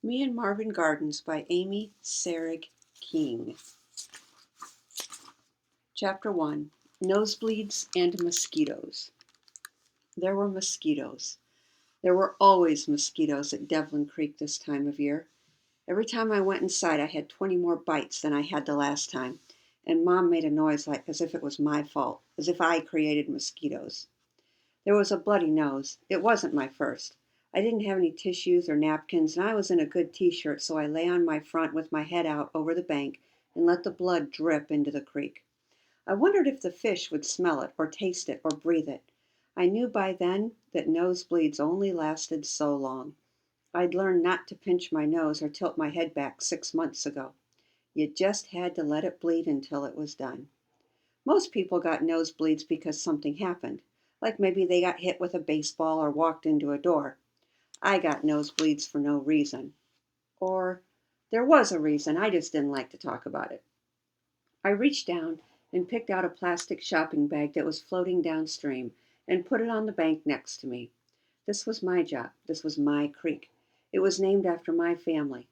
Me and Marvin Gardens by Amy Sarig King. Chapter 1. Nosebleeds and Mosquitoes. There were mosquitoes. There were always mosquitoes at Devlin Creek this time of year. Every time I went inside I had 20 more bites than I had the last time, and Mom made a noise like as if it was my fault, as if I created mosquitoes. There was a bloody nose. It wasn't my first. I didn't have any tissues or napkins, and I was in a good t-shirt, so I lay on my front with my head out over the bank and let the blood drip into the creek. I wondered if the fish would smell it, or taste it, or breathe it. I knew by then that nosebleeds only lasted so long. I'd learned not to pinch my nose or tilt my head back 6 months ago. You just had to let it bleed until it was done. Most people got nosebleeds because something happened, like maybe they got hit with a baseball or walked into a door. I got nosebleeds for no reason. Or there was a reason, I just didn't like to talk about it. I reached down and picked out a plastic shopping bag that was floating downstream and put it on the bank next to me. This was my job. This was my creek. It was named after my family.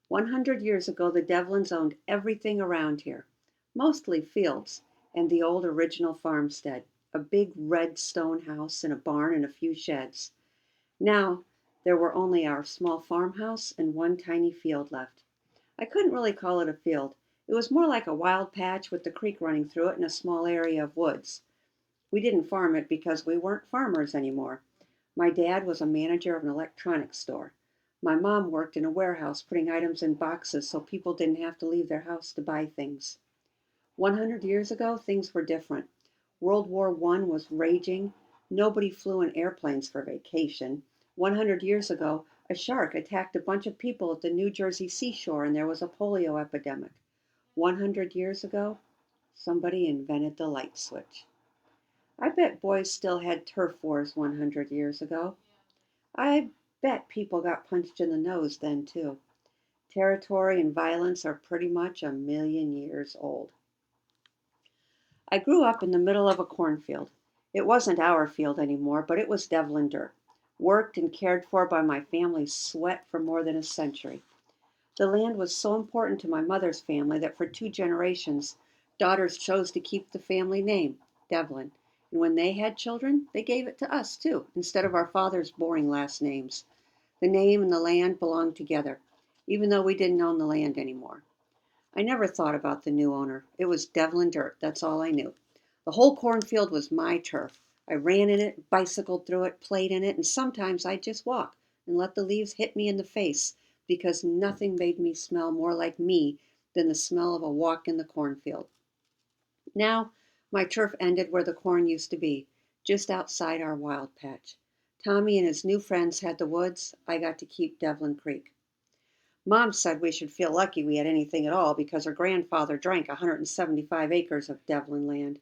100 years ago, the Devlins owned everything around here, mostly fields and the old original farmstead, a big red stone house and a barn and a few sheds. Now, there were only our small farmhouse and one tiny field left. I couldn't really call it a field. It was more like a wild patch with the creek running through it and a small area of woods. We didn't farm it because we weren't farmers anymore. My dad was a manager of an electronics store. My mom worked in a warehouse putting items in boxes so people didn't have to leave their house to buy things. 100 years ago, things were different. World War I was raging. Nobody flew in airplanes for vacation. 100 years ago, a shark attacked a bunch of people at the New Jersey seashore and there was a polio epidemic. 100 years ago, somebody invented the light switch. I bet boys still had turf wars 100 years ago. I bet people got punched in the nose then, too. Territory and violence are pretty much a million years old. I grew up in the middle of a cornfield. It wasn't our field anymore, but it was Devlin dirt, worked and cared for by my family's sweat for more than a century. The land was so important to my mother's family that for 2 generations, daughters chose to keep the family name, Devlin. And when they had children, they gave it to us too, instead of our father's boring last names. The name and the land belonged together, even though we didn't own the land anymore. I never thought about the new owner. It was Devlin dirt, that's all I knew. The whole cornfield was my turf. I ran in it, bicycled through it, played in it, and sometimes I'd just walk and let the leaves hit me in the face because nothing made me smell more like me than the smell of a walk in the cornfield. Now, my turf ended where the corn used to be, just outside our wild patch. Tommy and his new friends had the woods. I got to keep Devlin Creek. Mom said we should feel lucky we had anything at all because her grandfather drank 175 acres of Devlin land.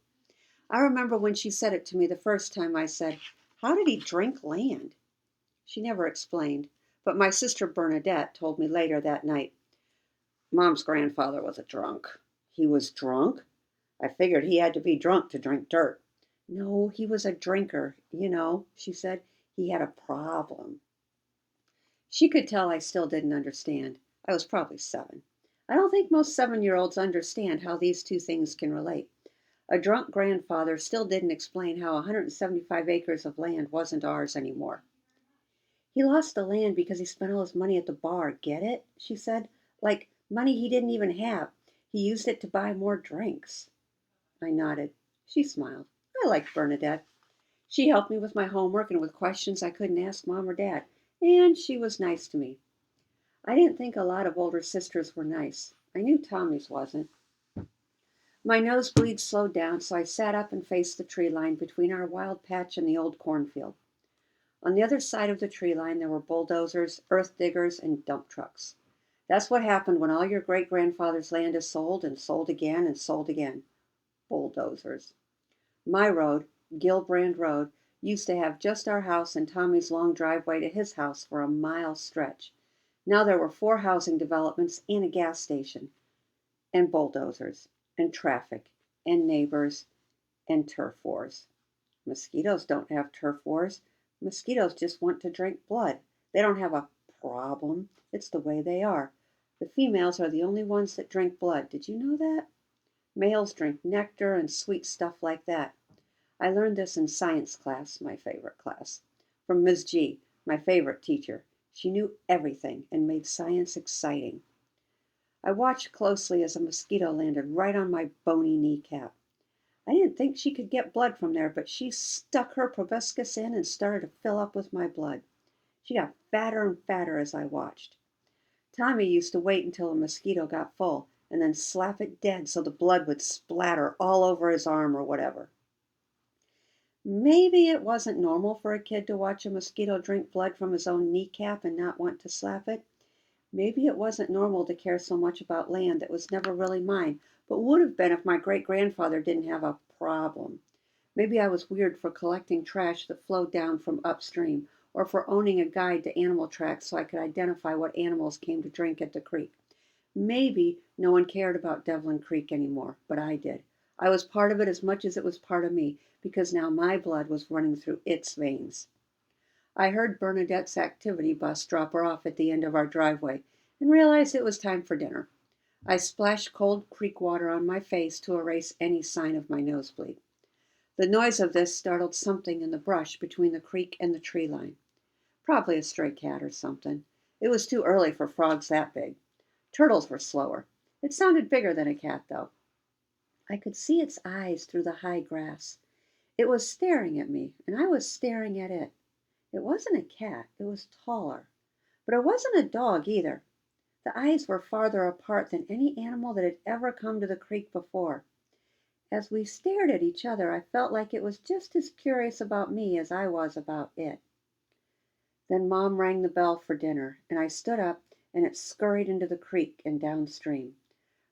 I remember when she said it to me the first time, I said, "How did he drink land?" She never explained, but my sister Bernadette told me later that night. Mom's grandfather was a drunk. He was drunk? I figured he had to be drunk to drink dirt. No, he was a drinker, she said. He had a problem. She could tell I still didn't understand. I was probably 7. I don't think most 7-year-olds understand how these two things can relate. A drunk grandfather still didn't explain how 175 acres of land wasn't ours anymore. He lost the land because he spent all his money at the bar, get it? She said. Like money he didn't even have. He used it to buy more drinks. I nodded. She smiled. I liked Bernadette. She helped me with my homework and with questions I couldn't ask Mom or Dad. And she was nice to me. I didn't think a lot of older sisters were nice. I knew Tommy's wasn't. My nosebleed slowed down, so I sat up and faced the tree line between our wild patch and the old cornfield. On the other side of the tree line, there were bulldozers, earth diggers, and dump trucks. That's what happened when all your great-grandfather's land is sold and sold again and sold again. Bulldozers. My road, Gilbrand Road, used to have just our house and Tommy's long driveway to his house for a mile stretch. Now there were 4 housing developments and a gas station, and bulldozers, and traffic, and neighbors, and turf wars. Mosquitoes don't have turf wars. Mosquitoes just want to drink blood. They don't have a problem. It's the way they are. The females are the only ones that drink blood. Did you know that? Males drink nectar and sweet stuff like that. I learned this in science class, my favorite class, from Ms. G, my favorite teacher. She knew everything and made science exciting. I watched closely as a mosquito landed right on my bony kneecap. I didn't think she could get blood from there, but she stuck her proboscis in and started to fill up with my blood. She got fatter and fatter as I watched. Tommy used to wait until a mosquito got full and then slap it dead so the blood would splatter all over his arm or whatever. Maybe it wasn't normal for a kid to watch a mosquito drink blood from his own kneecap and not want to slap it. Maybe it wasn't normal to care so much about land that was never really mine, but would have been if my great-grandfather didn't have a problem. Maybe I was weird for collecting trash that flowed down from upstream, or for owning a guide to animal tracks so I could identify what animals came to drink at the creek. Maybe no one cared about Devlin Creek anymore, but I did. I was part of it as much as it was part of me, because now my blood was running through its veins. I heard Bernadette's activity bus drop her off at the end of our driveway and realized it was time for dinner. I splashed cold creek water on my face to erase any sign of my nosebleed. The noise of this startled something in the brush between the creek and the tree line. Probably a stray cat or something. It was too early for frogs that big. Turtles were slower. It sounded bigger than a cat, though. I could see its eyes through the high grass. It was staring at me, and I was staring at it. It wasn't a cat, it was taller. But it wasn't a dog either. The eyes were farther apart than any animal that had ever come to the creek before. As we stared at each other, I felt like it was just as curious about me as I was about it. Then Mom rang the bell for dinner, and I stood up, and it scurried into the creek and downstream.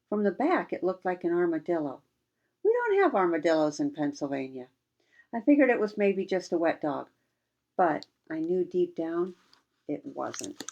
From the back, it looked like an armadillo. We don't have armadillos in Pennsylvania. I figured it was maybe just a wet dog, but I knew deep down it wasn't.